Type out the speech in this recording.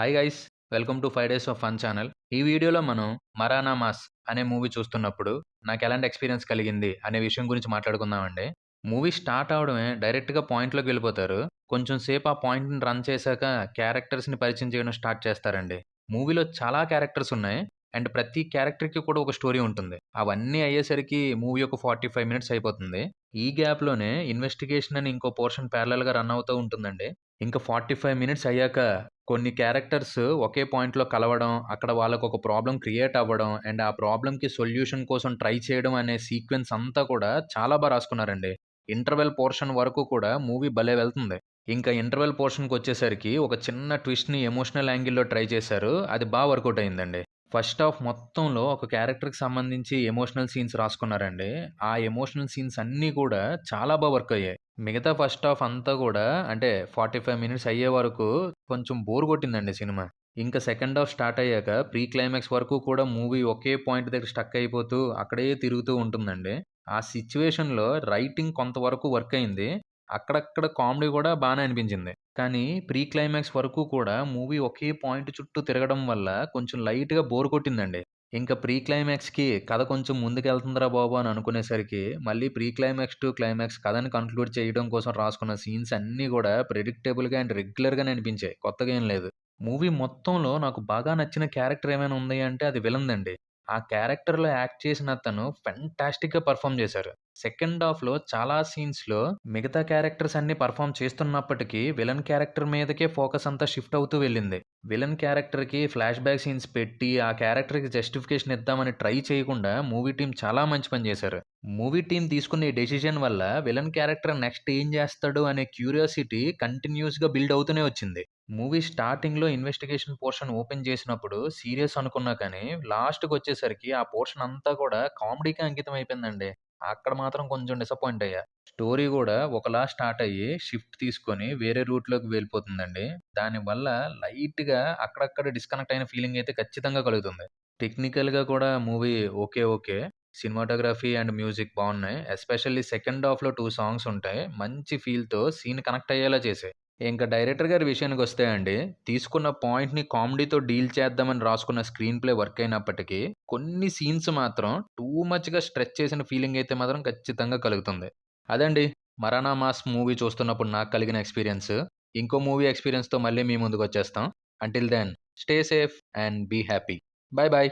Hi guys, welcome to 5 days of fun channel. ఈ వీడియోలో మనం 'మరానా మాస్' అనే మూవీ చూస్తున్నప్పుడు నాకు ఎలాంటి ఎక్స్‌పీరియన్స్ కలిగింది అనే విషయం గురించి మాట్లాడుకుందామండి. మూవీ స్టార్ట్ అవ్వడమే డైరెక్ట్‌గా పాయింట్‌లోకి వెళ్ళిపోతారు. కొంచెం సేపు ఆ పాయింట్‌ని రన్ చేశాక క్యారెక్టర్స్‌ని పరిచయం చేయడం స్టార్ట్ చేస్తారండి. మూవీలో చాలా క్యారెక్టర్స్ ఉన్నాయి. అండ్ ప్రతి క్యారెక్టర్‌కి కూడా ఒక స్టోరీ ఉంటుంది. అవన్నీ అయ్యేసరికి మూవీ ఒక 45 మినిట్స్ అయిపోతుంది. ఈ గ్యాప్‌లోనే ఇన్వెస్టిగేషన్ అని ఇంకో పోర్షన్ ప్యారలెల్‌గా రన్ అవుతూ ఉంటుందండి. ఇంకా 45 మినిట్స్ అయ్యాక కొన్ని క్యారెక్టర్స్ ఒకే పాయింట్‌లో కలవడం, అక్కడ వాళ్ళకొక ప్రాబ్లమ్ క్రియేట్ అవ్వడం, అండ్ ఆ ప్రాబ్లమ్‌కి సొల్యూషన్ కోసం ట్రై చేయడం అనే సీక్వెన్స్ అంతా కూడా చాలా రాసుకున్నారండి. ఇంటర్వెల్ పోర్షన్ వరకు కూడా మూవీ భలే వెళ్తుంది. ఇంకా ఇంటర్వెల్ పోర్షన్‌కొచ్చేసరికి ఒక చిన్న ట్విస్ట్‌ని ఎమోషనల్ యాంగిల్‌లో ట్రై చేశారు. అది వర్కౌట్ అయిందండి. ఫస్ట్ హాఫ్ మొత్తంలో ఒక క్యారెక్టర్‌కి సంబంధించి ఎమోషనల్ సీన్స్ రాసుకున్నారండి. ఆ ఎమోషనల్ సీన్స్ అన్నీ కూడా చాలా వర్క్ అయ్యాయి. మిగతా ఫస్ట్ హాఫ్ అంతా గూడా అంటే 45 మినిట్స్ అయ్యే వరకు కొంచెం బోర్ కొట్టిందండి సినిమా. ఇంకా సెకండ్ హాఫ్ స్టార్ట్ అయ్యాక ప్రీ క్లైమాక్స్ వరకు కూడా మూవీ ఒకే పాయింట్ దగ్గర స్టక్ అయిపోతూ అక్కడే తిరుగుతూ ఉంటుందండి. ఆ సిట్యుయేషన్‌లో రైటింగ్ కొంతవరకు వర్క్ అయింది. అక్కడక్కడ కామెడీ గూడా బానే అనిపించింది. కానీ ప్రీ క్లైమాక్స్ వరకు కూడా మూవీ ఒకే పాయింట్ చుట్టూ తిరగడం వల్ల కొంచెం లైట్‌గా బోర్ కొట్టిందండి. ఇంకా ప్రీ క్లైమాక్స్‌కి కథ కొంచెం ముందుకెళ్తుందిరా బాబు అని అనుకునేసరికి, మళ్ళీ ప్రీ క్లైమాక్స్ టు క్లైమాక్స్ కథని కంక్లూడ్ చేయడం కోసం రాసుకున్న సీన్స్ అన్నీ గూడా ప్రెడిక్టబుల్‌గా అండ్ రెగ్యులర్‌గానే అనిపించాయి. కొత్తగా ఏం లేదు. మూవీ మొత్తంలో నాకు బాగా నచ్చిన క్యారెక్టర్ ఏమైనా ఉంది అంటే అది విలన్‌దండి. ఆ క్యారెక్టర్‌లో యాక్ట్ చేసిన అతను ఫెంటాస్టిక్‌గా పెర్ఫార్మ్ చేశారు. సెకండ్ హాఫ్‌లో చాలా సీన్స్‌లో మిగతా క్యారెక్టర్స్ అన్నీ పెర్ఫార్మ్ చేస్తున్నప్పటికీ విలన్ క్యారెక్టర్ మీదకే ఫోకస్ అంతా షిఫ్ట్ అవుతూ వెళ్ళింది. విలన్ క్యారెక్టర్‌కి ఫ్లాష్ బ్యాక్ సీన్స్ పెట్టి, ఆ క్యారెక్టర్‌కి జస్టిఫికేషన్ ఇద్దామని ట్రై చేయకుండా మూవీ టీమ్ చాలా మంచి పని చేశారు. మూవీ టీమ్ తీసుకున్న ఈ డెసిషన్ వల్ల విలన్ క్యారెక్టర్ నెక్స్ట్ ఏం చేస్తాడు అనే క్యూరియాసిటీ కంటిన్యూయస్‌గా బిల్డ్ అవుతూనే వచ్చింది. మూవీ స్టార్టింగ్‌లో ఇన్వెస్టిగేషన్ పోర్షన్ ఓపెన్ చేసినప్పుడు సీరియస్ అనుకున్నా కానీ, లాస్ట్‌కొచ్చేసరికి ఆ పోర్షన్ అంతా కూడా కామెడీకే అంకితం అయిపోయిందండి. అక్కడ మాత్రం కొంచెం డిసప్పాయింట్ అయ్యా. స్టోరీ గూడా ఒకలా స్టార్ట్ అయ్యి షిఫ్ట్ తీసుకొని వేరే రూట్‌లోకి వెళ్ళిపోతుందండి. దానివల్ల లైట్‌గా అక్కడక్కడ డిస్కనెక్ట్ అయిన ఫీలింగ్ అయితే ఖచ్చితంగా కలుగుతుంది. టెక్నికల్‌గా కూడా movie okay. Cinematography and music బావున్నాయి. ఎస్పెషల్లీ సెకండ్ హాఫ్‌లో 2 సాంగ్స్ ఉంటాయి. మంచి ఫీల్‌తో సీన్ కనెక్ట్ అయ్యేలా చేసాయి. ఇంక డైరెక్టర్ గారి విషయానికొస్తే అండి, తీసుకున్న పాయింట్‌ని కామెడీతో డీల్ చేద్దామని రాసుకున్న స్క్రీన్ ప్లే వర్క్ అయినప్పటికీ, కొన్ని సీన్స్ మాత్రం టూ మచ్‌గా స్ట్రెచ్ చేసిన ఫీలింగ్ అయితే మాత్రం ఖచ్చితంగా కలుగుతుంది. అదండి 'మరానా మాస్' మూవీ చూస్తున్నప్పుడు నాకు కలిగిన ఎక్స్‌పీరియన్స్. ఇంకో మూవీ ఎక్స్‌పీరియన్స్‌తో మళ్ళీ మీ ముందుకొచ్చేస్తాం. Until then stay safe and be happy. By.